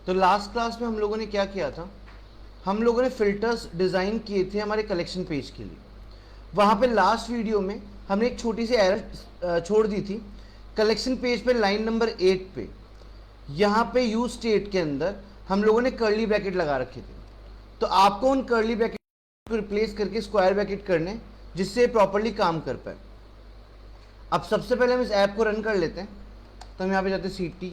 तो last class में हम लोगों ने क्या किया था, हम लोगों ने फिल्टर्स डिज़ाइन किए थे हमारे कलेक्शन पेज के लिए। वहाँ पे लास्ट वीडियो में हमने एक छोटी सी एरर छोड़ दी थी कलेक्शन पेज पे लाइन नंबर 8 पे। यहाँ पे यूज स्टेट के अंदर हम लोगों ने कर्ली ब्रैकेट लगा रखे थे, तो आपको उन कर्ली ब्रैकेट को रिप्लेस करके स्क्वायर ब्रैकेट करने, जिससे प्रॉपरली काम कर पाए। अब सबसे पहले हम इस ऐप को रन कर लेते हैं। तो हम यहाँ पे जाते हैं सीटी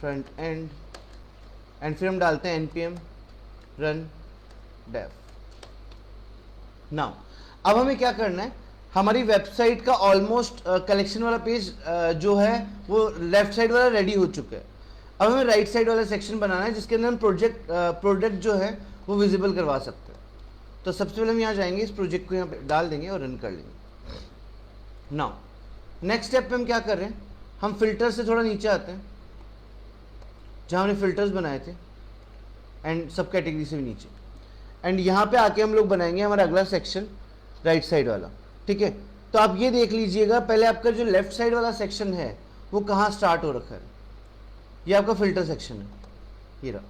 फ्रंट एंड फिर हम डालते हैं npm run dev। नाउ अब हमें क्या करना है, हमारी वेबसाइट का ऑलमोस्ट कलेक्शन वाला पेज जो है वो लेफ्ट साइड वाला रेडी हो चुका है। अब हमें राइट साइड वाला सेक्शन बनाना है जिसके अंदर हम प्रोडक्ट जो है वो विजिबल करवा सकते हैं। तो सबसे पहले हम यहाँ जाएंगे, इस प्रोजेक्ट को यहाँ पे डाल देंगे और रन कर लेंगे। नाउ नेक्स्ट स्टेप पे हम क्या कर रहे हैं, हम फिल्टर से थोड़ा नीचे आते हैं जहाँ हमने फिल्टर्स बनाए थे एंड सब कैटेगरी से भी नीचे, एंड यहाँ पे आके हम लोग बनाएंगे हमारा अगला सेक्शन राइट साइड वाला। ठीक है, तो आप ये देख लीजिएगा पहले आपका जो लेफ्ट साइड वाला सेक्शन है वो कहाँ स्टार्ट हो रखा है। ये आपका फिल्टर सेक्शन है, ये रहा।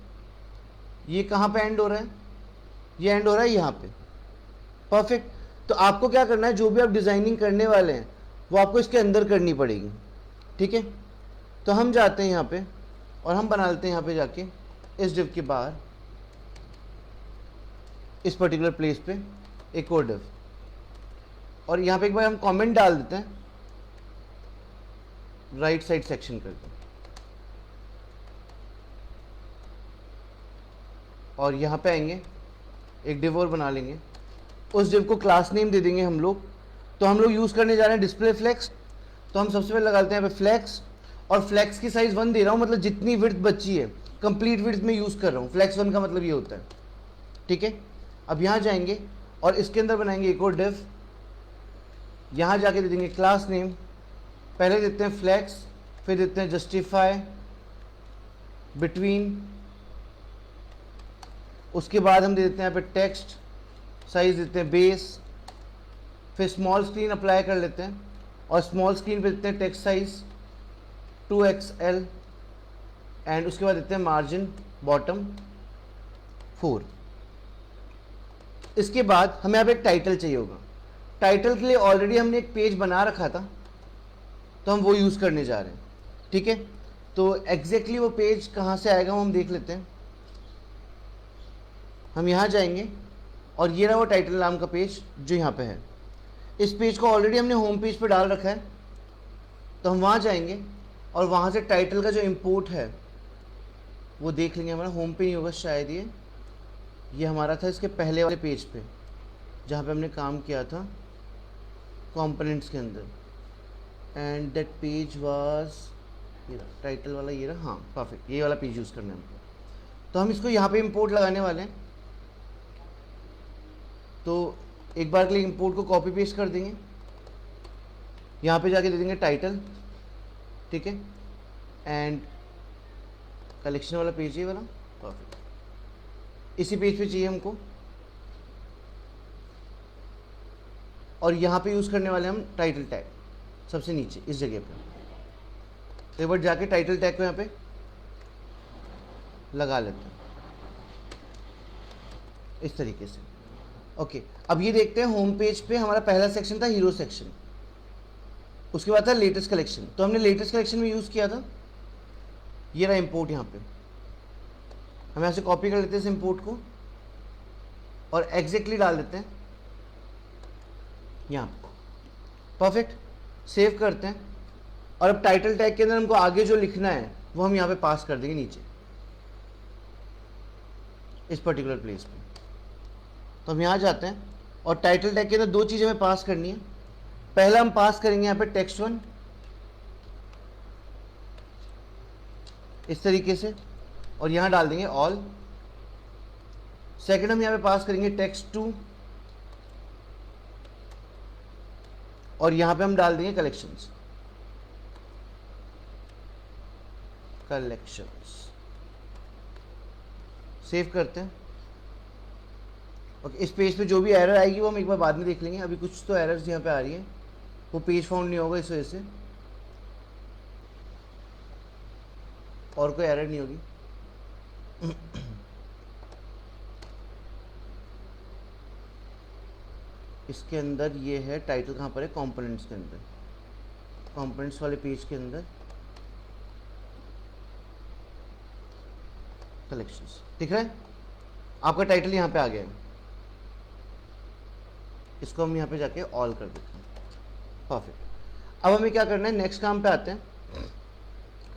ये कहाँ पे एंड हो रहा है, ये एंड हो रहा है यहाँ पे। परफेक्ट। तो आपको क्या करना है, जो भी आप डिज़ाइनिंग करने वाले हैं वो आपको इसके अंदर करनी पड़ेगी। ठीक है, तो हम जाते हैं यहाँ पे और हम बना लेते हैं यहाँ पे जाके इस डिव के बाहर इस पर्टिकुलर प्लेस पे एक और डिव, और यहाँ पे एक बार हम कमेंट डाल देते हैं राइट साइड सेक्शन करके, और यहाँ पे आएंगे एक डिव और बना लेंगे। उस डिव को क्लास नेम दे देंगे हम लोग। तो हम लोग यूज़ करने जा रहे हैं डिस्प्ले फ्लेक्स। तो हम सबसे पहले लगाते हैं यहाँ पे फ्लेक्स, और फ्लेक्स की साइज़ 1 दे रहा हूँ, मतलब जितनी विड्थ बची है कंप्लीट विड्थ में यूज़ कर रहा हूँ। फ्लेक्स 1 का मतलब ये होता है। ठीक है, अब यहाँ जाएंगे और इसके अंदर बनाएंगे एक और डिव। यहाँ जाके दे देंगे क्लास नेम, पहले देते हैं फ्लेक्स, फिर देते हैं जस्टिफाई बिटवीन, उसके बाद हम दे देते हैं यहाँ पे टेक्स्ट साइज देते हैं बेस, फिर स्मॉल स्क्रीन अप्लाई कर लेते हैं और स्मॉल स्क्रीन पे देते हैं टेक्स्ट साइज 2XL, एंड उसके बाद देते हैं मार्जिन बॉटम 4। इसके बाद हमें यहाँ पे एक टाइटल चाहिए होगा। टाइटल के लिए ऑलरेडी हमने एक पेज बना रखा था, तो हम वो यूज़ करने जा रहे हैं। ठीक है, तो एग्जैक्टली वो पेज कहाँ से आएगा वो हम देख लेते हैं। हम यहाँ जाएंगे और ये रहा वो टाइटल नाम का पेज जो यहाँ पे है। इस पेज को ऑलरेडी हमने होम पेज पे डाल रखा है, तो हम वहाँ जाएंगे और वहाँ से टाइटल का जो इंपोर्ट है वो देख लेंगे। हमारा होम पे नहीं होगा शायद, ये हमारा था इसके पहले वाले पेज पे जहाँ पे हमने काम किया था कंपोनेंट्स के अंदर, एंड दैट पेज वाज ये रहा टाइटल वाला, ये रहा। हाँ परफेक्ट, ये वाला पेज यूज़ करना है हमको। तो हम इसको यहाँ पे इंपोर्ट लगाने वाले हैं। तो एक बार के लिए इंपोर्ट को कॉपी पेस्ट कर देंगे, यहाँ पे जाके दे देंगे टाइटल। ठीक है, एंड कलेक्शन वाला पेज ये वाला, परफेक्ट, इसी पेज पे चाहिए हमको। और यहाँ पे यूज़ करने वाले हम टाइटल टैग सबसे नीचे इस जगह पे। तो एक बार जाके टाइटल टैग को यहाँ पे लगा लेते हैं इस तरीके से। ओके, अब ये देखते हैं होम पेज पे हमारा पहला सेक्शन था हीरो सेक्शन, उसके बाद था लेटेस्ट कलेक्शन। तो हमने लेटेस्ट कलेक्शन में यूज़ किया था, ये रहा इंपोर्ट। यहाँ पे हम यहाँ से कॉपी कर लेते हैं इस इंपोर्ट को और एग्जैक्टली डाल देते हैं यहाँ पे। परफेक्ट, सेव करते हैं। और अब टाइटल टैग के अंदर हमको आगे जो लिखना है वो हम यहाँ पे पास कर देंगे नीचे इस पर्टिकुलर प्लेस पे। तो हम यहाँ जाते हैं और टाइटल टैग के अंदर 2 चीज़ें हमें पास करनी है। पहला हम पास करेंगे यहाँ पे टेक्स्ट 1 इस तरीके से, और यहाँ डाल देंगे ऑल। सेकंड हम यहाँ पे पास करेंगे टेक्स्ट 2, और यहाँ पे हम डाल देंगे कलेक्शंस। सेव करते हैं। ओके, इस पेज पे जो भी एरर आएगी वो हम एक बार बाद में देख लेंगे। अभी कुछ तो एरर्स यहाँ पे आ रही है, वो पेज फाउंड नहीं होगा इस वजह से, और कोई एरर नहीं होगी। इसके अंदर ये है टाइटल, कहाँ पर है, कंपोनेंट्स के अंदर, कंपोनेंट्स वाले पेज के अंदर कलेक्शंस दिख रहा है आपका टाइटल यहाँ पे आ गया है। इसको हम यहाँ पे जाके ऑल कर देते हैं। परफेक्ट। अब हमें क्या करना है, नेक्स्ट काम पे आते हैं।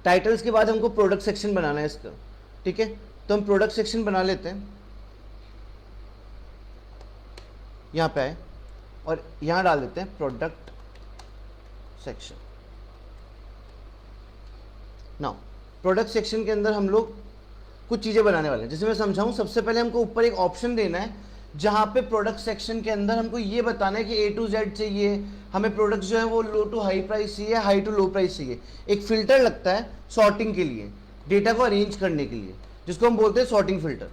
टाइटल्स के बाद हमको प्रोडक्ट सेक्शन बनाना है इसका, ठीक है। तो हम प्रोडक्ट सेक्शन बना लेते हैं, यहाँ पे आए और यहाँ डाल देते हैं product section. Now product section के अंदर हम लोग कुछ चीज़ें बनाने वाले हैं। जैसे मैं समझाऊं, सबसे पहले हमको ऊपर एक ऑप्शन देना है जहाँ पे प्रोडक्ट सेक्शन के अंदर हमको ये बताना है कि A to Z चाहिए हमें, प्रोडक्ट जो है वो लो टू हाई प्राइस चाहिए, हाई टू लो प्राइस चाहिए। एक फिल्टर लगता है सॉर्टिंग के लिए, डेटा को अरेंज करने के लिए, जिसको हम बोलते हैं सॉर्टिंग फिल्टर।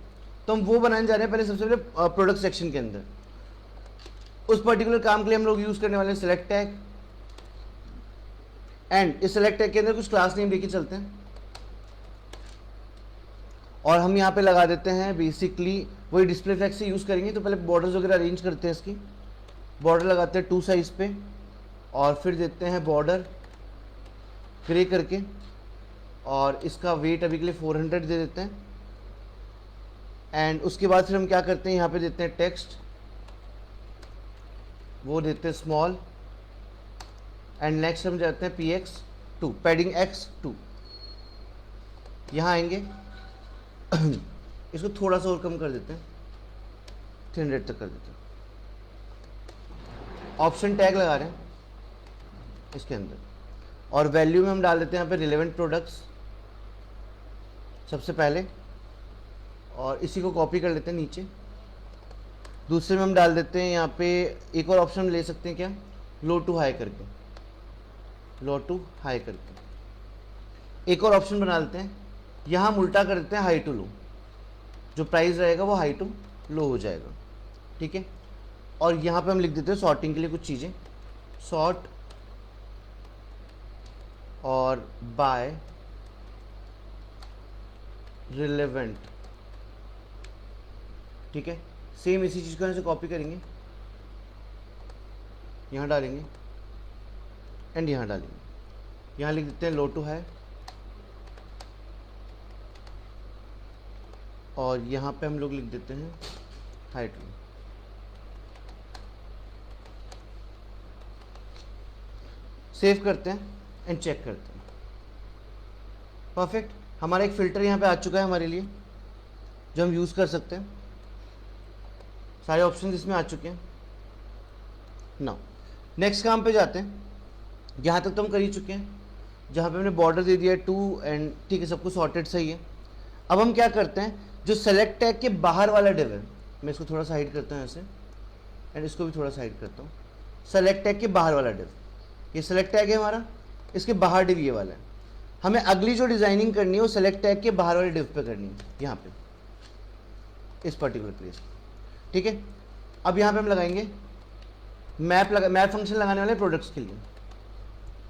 तो हम वो बनाने जा रहे हैं पहले, सबसे पहले प्रोडक्ट सेक्शन के अंदर। उस पर्टिकुलर काम के लिए हम लोग यूज़ करने वाले हैं सेलेक्ट टैग, एंड इस सेलेक्ट टैग के अंदर कुछ क्लास नेम लेके चलते हैं और हम यहाँ पे लगा देते हैं बेसिकली वही डिस्प्ले फ्लैग से यूज़ करेंगे। तो पहले बॉर्डर्स वगैरह अरेंज करते हैं, इसकी बॉर्डर लगाते हैं 2 साइज पे और फिर देते हैं बॉर्डर ग्रे करके, और इसका वेट अभी के लिए 400 दे देते हैं। एंड उसके बाद फिर हम क्या करते हैं, यहाँ पे देते हैं टेक्स्ट, वो देते हैं स्मॉल, एंड नेक्स्ट हम जाते हैं PX2 पैडिंग X2। यहाँ आएंगे इसको थोड़ा सा और कम कर देते हैं, 300 तक कर देते हैं। ऑप्शन टैग लगा रहे हैं इसके अंदर, और वैल्यू में हम डाल देते हैं यहाँ पे रिलेवेंट प्रोडक्ट्स सबसे पहले, और इसी को कॉपी कर लेते हैं नीचे। दूसरे में हम डाल देते हैं यहाँ पे एक और ऑप्शन ले सकते हैं क्या, लो टू हाई करके, लो टू हाई करके एक और ऑप्शन बना लेते हैं। यहाँ हम उल्टा कर देते हैं हाई टू लो, जो प्राइस रहेगा वो हाई टू लो हो जाएगा, ठीक है। और यहाँ पे हम लिख देते हैं सॉर्टिंग के लिए कुछ चीज़ें, सॉर्ट और बाय रिलेवेंट, ठीक है। सेम इसी चीज़ को यहाँ से कॉपी करेंगे, यहाँ डालेंगे एंड यहाँ डालेंगे। यहाँ लिख देते हैं लो टू हाई, और यहाँ पे हम लोग लिख देते हैं हाई टू। सेव करते हैं एंड चेक करते हैं। परफेक्ट, हमारा एक फ़िल्टर यहाँ पे आ चुका है हमारे लिए, जो हम यूज़ कर सकते हैं। सारे ऑप्शन इसमें आ चुके हैं। नाउ नेक्स्ट काम पे जाते हैं। यहाँ तक तो हम कर ही चुके हैं, जहाँ पे हमने बॉर्डर दे दिया है 2 एंड ठीक है, सब कुछ सॉर्टेड सही है। अब हम क्या करते हैं, जो सेलेक्ट टैग के बाहर वाला डिव है, मैं इसको थोड़ा सा हाइड करता हूँ ऐसे, एंड इसको भी थोड़ा सा हाइड करता हूँ। सेलेक्ट टैग के बाहर वाला डिव, ये सेलेक्ट टैग है हमारा, इसके बाहर डिव ये वाला है। हमें अगली जो डिज़ाइनिंग करनी है वो सेलेक्ट टैग के बाहर वाले डिव पे करनी है, यहाँ पे इस पर्टिकुलर प्लेस, ठीक है। अब यहाँ पे हम लगाएंगे मैप फंक्शन लगाने वाले प्रोडक्ट्स के लिए,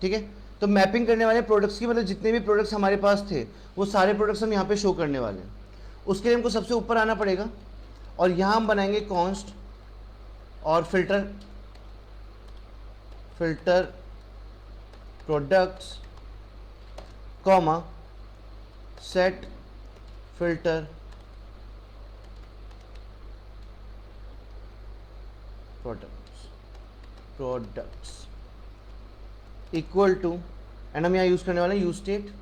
ठीक है। तो मैपिंग करने वाले प्रोडक्ट्स की, मतलब जितने भी प्रोडक्ट्स हमारे पास थे वो सारे प्रोडक्ट्स हम यहाँ पे शो करने वाले हैं। उसके लिए हमको सबसे ऊपर आना पड़ेगा, और यहाँ हम बनाएंगे कॉन्स्ट और filter products comma set filter products equal to, and हम यहाँ यूज़ करने वाले हैं यूज स्टेट,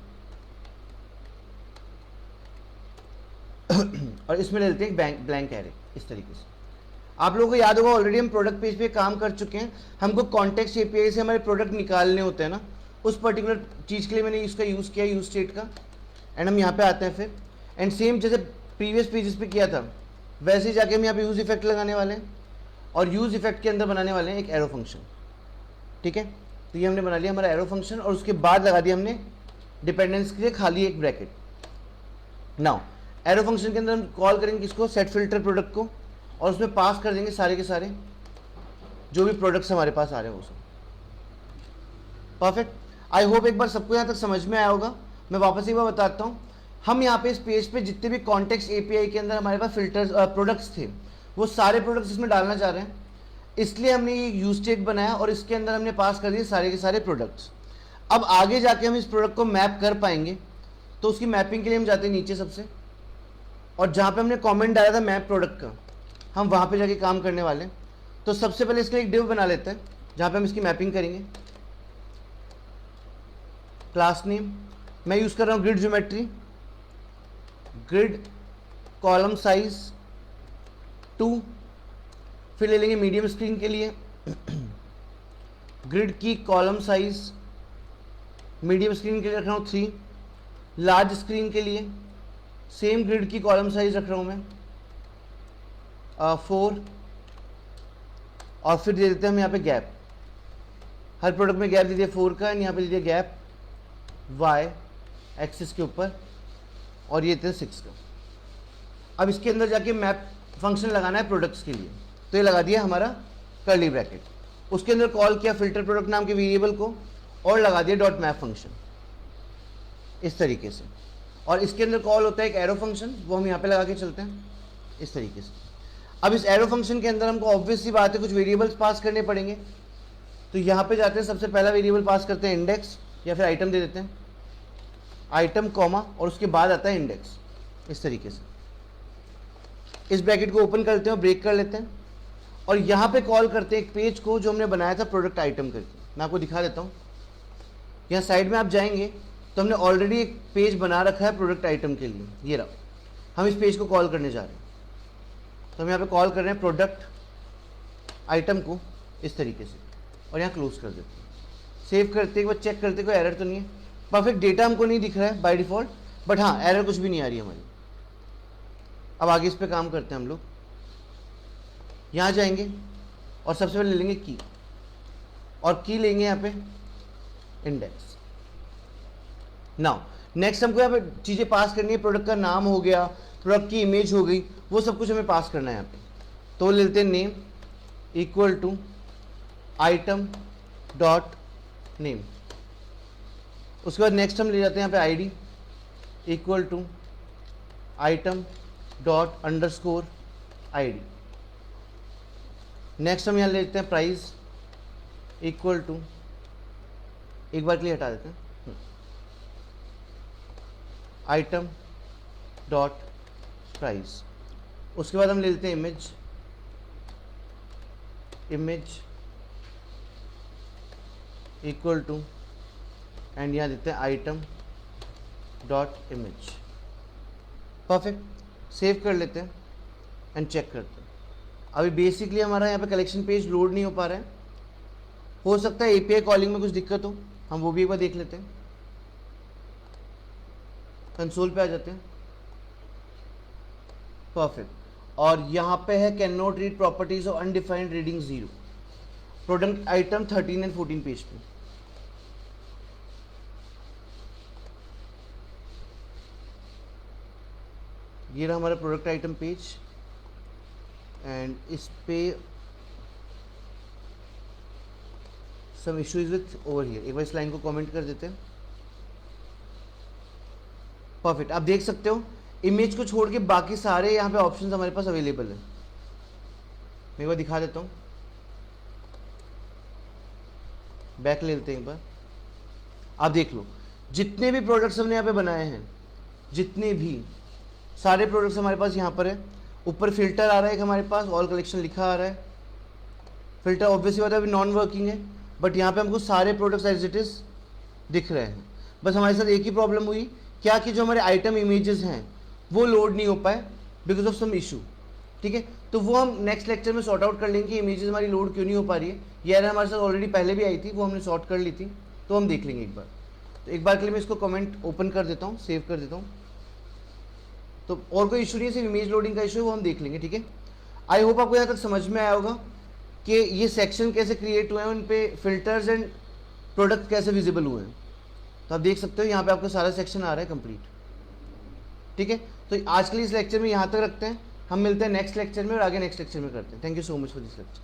और इसमें ले लेते हैं ब्लैंक एरे। इस तरीके से आप लोगों को याद होगा, ऑलरेडी हम प्रोडक्ट पेज पे काम कर चुके हैं। हमको कॉन्टेक्स्ट एपीआई से हमारे प्रोडक्ट निकालने होते हैं ना, उस पर्टिकुलर चीज़ के लिए मैंने इसका यूज़ किया यूज स्टेट का, एंड हम यहाँ पे आते हैं फिर, एंड सेम जैसे प्रीवियस पेजेस पे किया था वैसे ही जाके हम यहाँ पे यूज़ इफेक्ट लगाने वाले हैं, और यूज़ इफेक्ट के अंदर बनाने वाले हैं एक एरो फंक्शन, ठीक है। तो ये हमने बना लिया हमारा एरो फंक्शन, और उसके बाद लगा दिया हमने डिपेंडेंस के लिए खाली एक ब्रैकेट। नाउ एरो फंक्शन के अंदर हम कॉल करेंगे किसको, सेट फिल्टर प्रोडक्ट को, और उसमें पास कर देंगे सारे के सारे जो भी प्रोडक्ट्स हमारे पास आ रहे हैं वो सब। परफेक्ट, आई होप एक बार सबको यहाँ तक समझ में आया होगा। मैं वापस एक बार बताता हूँ हम यहाँ पे इस पेज पे जितने भी कॉन्टेक्स्ट एपीआई के अंदर हमारे पास फिल्टर्स प्रोडक्ट्स थे वो सारे प्रोडक्ट्स इसमें डालना चाह रहे हैं, इसलिए हमने ये यूज स्टेट बनाया और इसके अंदर हमने पास कर दिए सारे के सारे प्रोडक्ट्स। अब आगे जाके हम इस प्रोडक्ट को मैप कर पाएंगे, तो उसकी मैपिंग के लिए हम जाते हैं नीचे सबसे, और जहाँ पे हमने कमेंट डाला था मैप प्रोडक्ट का, हम वहाँ पे जाके काम करने वाले हैं। तो सबसे पहले इसके लिए एक डिव बना लेते हैं जहाँ पे हम इसकी मैपिंग करेंगे। क्लास नेम मैं यूज़ कर रहा हूँ grid geometry, grid column size 2, फिर ले लेंगे मीडियम स्क्रीन के लिए ग्रिड की कॉलम साइज मीडियम स्क्रीन के लिए रख रहा हूँ 3, लार्ज स्क्रीन के लिए सेम ग्रिड की कॉलम साइज रख रहा हूँ मैं 4, और फिर दे देते हैं हम यहाँ पे गैप, हर प्रोडक्ट में गैप दे दिया 4 का, एंड यहाँ पे दे दिया गैप y एक्सिस के ऊपर, और ये देते हैं 6 का। अब इसके अंदर जाके मैप फंक्शन लगाना है प्रोडक्ट्स के लिए, तो ये लगा दिया हमारा कर्ली ब्रैकेट, उसके अंदर कॉल किया फिल्टर प्रोडक्ट नाम के वेरिएबल को और लगा दिया डॉट मैप फंक्शन इस तरीके से, और इसके अंदर कॉल होता है एक एरो फंक्शन, वो हम यहाँ पे लगा के चलते हैं इस तरीके से। अब इस एरो फंक्शन के अंदर हमको ऑब्वियस सी बात है कुछ वेरिएबल्स पास करने पड़ेंगे, तो यहाँ पे जाते हैं सबसे पहला वेरिएबल पास करते हैं इंडेक्स, या फिर आइटम दे देते हैं आइटम कॉमा, और उसके बाद आता है इंडेक्स इस तरीके से। इस ब्रैकेट को ओपन करते हैं और ब्रेक कर लेते हैं, और यहाँ पे कॉल करते हैं एक पेज को जो हमने बनाया था प्रोडक्ट आइटम करके। मैं आपको दिखा देता हूँ, यहाँ साइड में आप जाएंगे तो हमने ऑलरेडी एक पेज बना रखा है प्रोडक्ट आइटम के लिए, ये रहा, हम इस पेज को कॉल करने जा रहे हैं। तो हम यहाँ पे कॉल कर रहे हैं प्रोडक्ट आइटम को इस तरीके से, और यहाँ क्लोज कर देते हैं। सेव करते एक बार चेक करते कोई एरर तो नहीं है, परफेक्ट डेटा हमको नहीं दिख रहा है बाय डिफ़ॉल्ट, बट हाँ एरर कुछ भी नहीं आ रही हमारी। अब आगे इस पे काम करते हैं हम लोग, यहाँ जाएंगे और सबसे पहले ले लेंगे की, और की लेंगे यहाँ पे इंडेक्स। नाउ नेक्स्ट हमको यहाँ पे चीज़ें पास करनी है, प्रोडक्ट का नाम हो गया, प्रोडक्ट की इमेज हो गई, वो सब कुछ हमें पास करना है यहाँ पे। तो लेते हैं name equal to item dot name, उसके बाद नेक्स्ट हम ले जाते हैं यहाँ पे ID equal to item dot underscore ID. Next हम यहाँ ले लेते हैं प्राइस इक्वल टू, एक बार के लिए हटा देते हैं, आइटम डॉट प्राइस। उसके बाद हम ले लेते हैं image, image equal to, and यहाँ देते हैं item dot image. Perfect, save कर लेते हैं एंड चेक करते हैं। अभी बेसिकली हमारा यहाँ पे कलेक्शन पेज लोड नहीं हो पा रहा है, हो सकता है एपीआई कॉलिंग में कुछ दिक्कत हो, हम वो भी एक बार देख लेते हैं। कंसोल पे आ जाते हैं, परफेक्ट, और यहाँ पे है can not read properties of undefined reading 0, product item 13 and 14 page पे। ये रहा हमारा प्रोडक्ट आइटम पेज, एंड इस पे some issues with over here. एक बार इस लाइन को कमेंट कर देते हैं। परफेक्ट, आप देख सकते हो इमेज को छोड़ के बाकी सारे यहाँ पे ऑप्शंस हमारे पास अवेलेबल है। मैं एक बार दिखा देता हूँ, बैक ले लेते हैं एक बार, आप देख लो जितने भी प्रोडक्ट्स हमने यहाँ पे बनाए हैं, जितने भी सारे प्रोडक्ट्स हमारे पास यहाँ पर है। ऊपर फिल्टर आ रहा है एक हमारे पास, ऑल कलेक्शन लिखा आ रहा है। फिल्टर ऑब्वियसली बात है अभी नॉन वर्किंग है, बट यहाँ पे हमको सारे प्रोडक्ट्स एज इट इज दिख रहे हैं। बस हमारे साथ एक ही प्रॉब्लम हुई क्या कि जो हमारे आइटम इमेजेस हैं वो लोड नहीं हो पाए बिकॉज ऑफ सम इशू। ठीक है, तो वो हम नेक्स्ट लेक्चर में सॉर्ट आउट कर लेंगे कि इमेजेस हमारी लोड क्यों नहीं हो पा रही है। ये एरर हमारे साथ ऑलरेडी पहले भी आई थी, वो हमने सॉर्ट कर ली थी, तो हम देख लेंगे एक बार। तो एक बार के लिए मैं इसको कमेंट ओपन कर देता हूँ, सेव कर देता हूँ। तो और कोई इशू नहीं है, सिर्फ इमेज लोडिंग का इशू है, वो हम देख लेंगे। ठीक है, आई होप आपको यहाँ तक समझ में आया होगा कि ये सेक्शन कैसे क्रिएट हुए हैं, उन पे फिल्टर्स एंड प्रोडक्ट कैसे विजिबल हुए हैं। तो आप देख सकते हो यहाँ पे आपका सारा सेक्शन आ रहा है कंप्लीट। ठीक है, तो आज के लिए इस लेक्चर में यहाँ तक रखते हैं, हम मिलते हैं नेक्स्ट लेक्चर में और आगे नेक्स्ट लेक्चर में करते हैं। Thank you so much for this lecture.